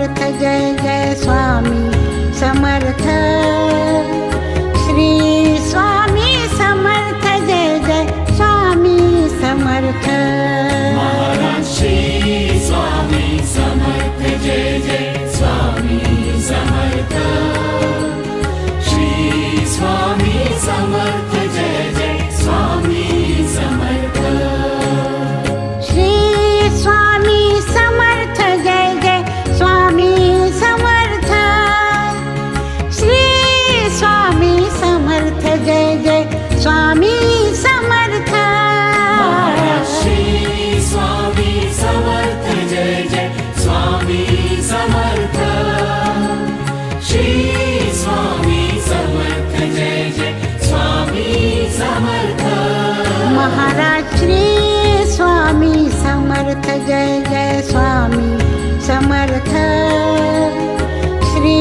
Samarth Jai Jai Swami Samarth. Shri Swami Samarth Jai Jai Swami Samarth. Maharaj Shri Swami Samarth Jai Jai Swami Samarth. Shri Swami Samarth Jai Jai Swami Samarth. Shri Swami Samarth Jai Jai Swami Samarth. Shri Swami Samarth Jai Jai Swami Samarth. Maharaj Shri Swami Samarth Jai Jai Swami Samarth. Shri Swami Samarth Jai Jai Swami Samarth. Maharaj Shri Swami Samarth Jai Jai Swami Samarth. Shri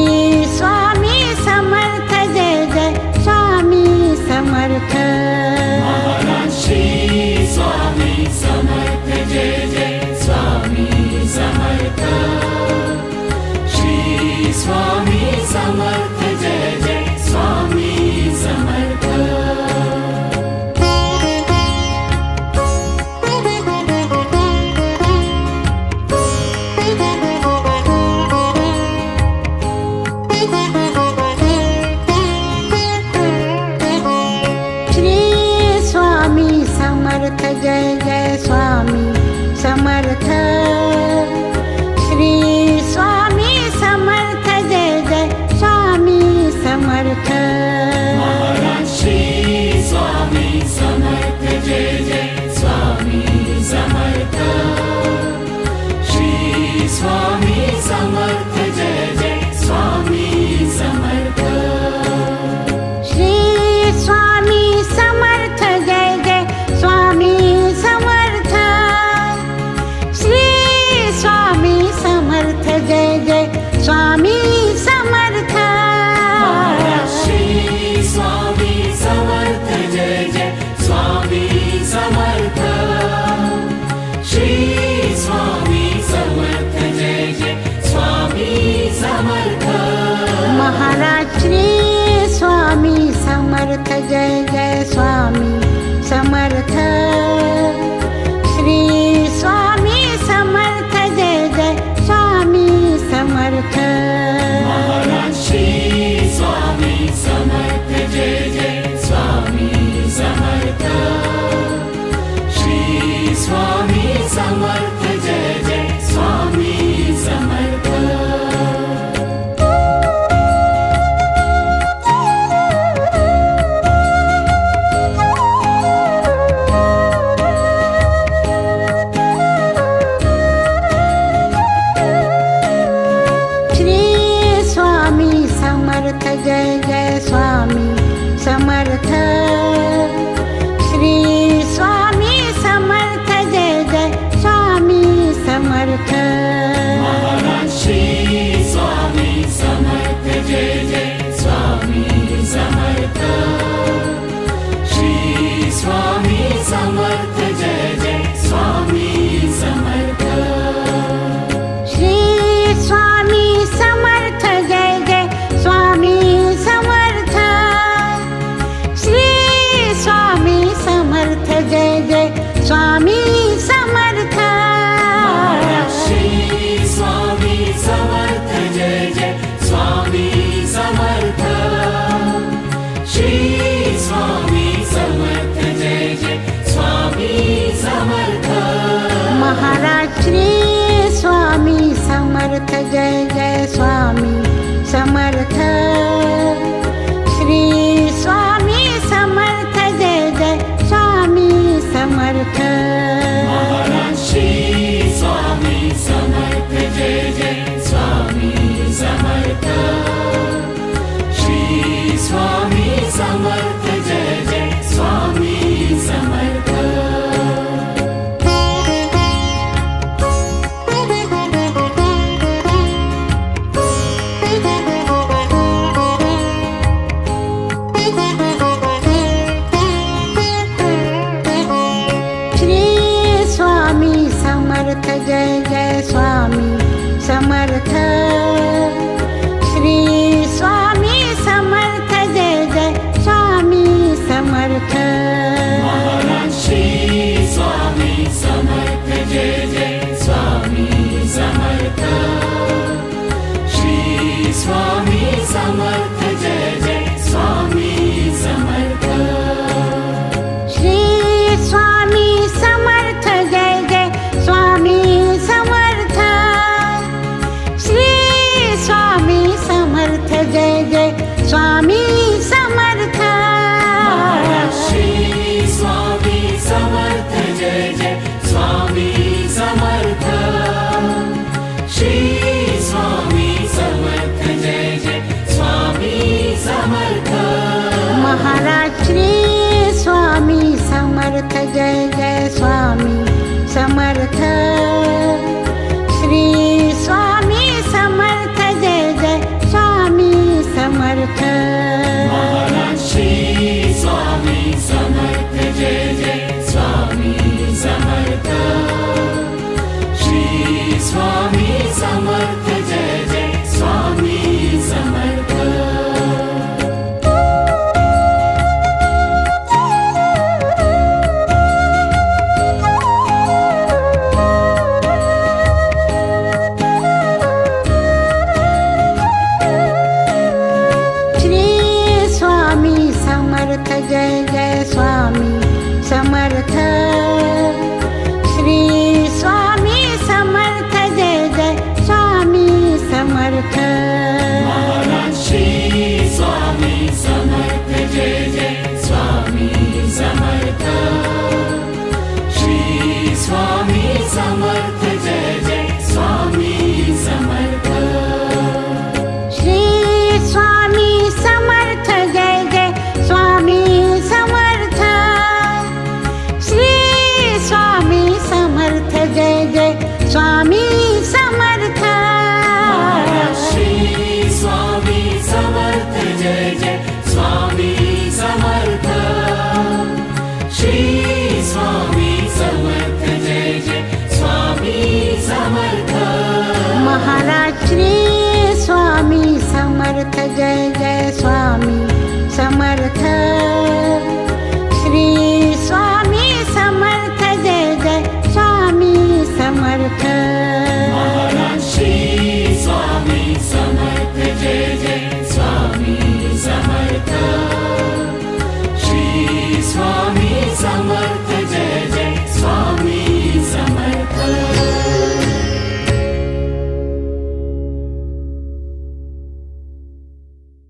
Swami Samarth Jai Jai Swami Samarth. Maharaj Shri Swami Samarth Jai Jai Swami Samarth. Shri Swami Samarth Jai Jai Swami Samarth. Shri Swami Samarth Jai Jai Swami Samarth. Shri Swami Samarth Jai Jai Swami Samarth. Maharaj Shri Swami Samarth Jai Jai Swami Samarth. Shri Swami Samarth Jai Jai Swami Samarth. Shri Swami Samarth Jai Jai Swami Samarth. Shri Swami Samarth Jai Jai Swami Samarth. Maharaj Shri Swami Samarth Jai Jai Swami Samarth. Shri Swami Samarth Jai Jai Swami Samarth. Maharaj Shri Swami Samarth Jai Jai Swami Samarth. Shri Swami Samarth Jai Jai Swami Samarth. Maharaj Shri Swami Samarth Jai Jai Swami Samarth. Shri Swami Samarth Jai Jai Swami Samarth. Shri Swami Samarth Jai Jai Swami Samarth. Shri Swami Samarth Jai Jai Swami Samarth. Maharaj Shri Swami Samarth Jai Jai Swami Samarth. Shri Swami Samarth Jai Jai Swami Samarth. Shri Swami Samarth Jai Jai Swami Samarth. Shri Swami Samarth Jai Jai Swami Samarth. Maharaj Shri Swami Samarth Jai Jai Swami Samarth. Shri Swami Samarth Jai Jai Swami Samarth. Maharaj Shri Swami Samarth Jai Jai Swami Samarth. Shri Swami Samarth Jai Jai Swami Samarth. Maharaj Shri Swami Samarth Jai Jai Swami Samarth. Shri Swami Samarth Jai Jai Swami Samarth. Samarth Shri Swami Samarth Jai Jai Swami Samarth Shri Swami Samarth Jai Jai Swami Samarth Shri Swami Samarth Jai Jai Swami Samarth Shri Swami Samarth Jai Jai Swami Samarth Shri Swami Samarth Jai Jai Swami Samarth Maharaj Shri Swami Samarth Jai Jai Swami Samarth Shri Swami Samarth Jai Jai Swami Samarth Maharaj Shri Swami Samarth Jai Jai Swami Samarth Shri Swami Samarth Jai Jai Swami Samarth Shri Swami Samarth Jai Jai Swami Samarth Shri Swami Samarth Jai Jai Swami Samarth Maharaj Shri Swami Samarth Jai Jai Swami Samarth Shri Swami Samarth Jai Jai Swami Samarth Shri Swami Samarth Jai Jai Swami Samarth Shri Swami Samarth Jai Jai Swami Samarth Maharaj Shri Swami Samarth Jai Jai Swami Samarth Shri Swami Samarth Jai Jai Swami Samarth Maharaj Shri Swami Samarth Jai Jai Swami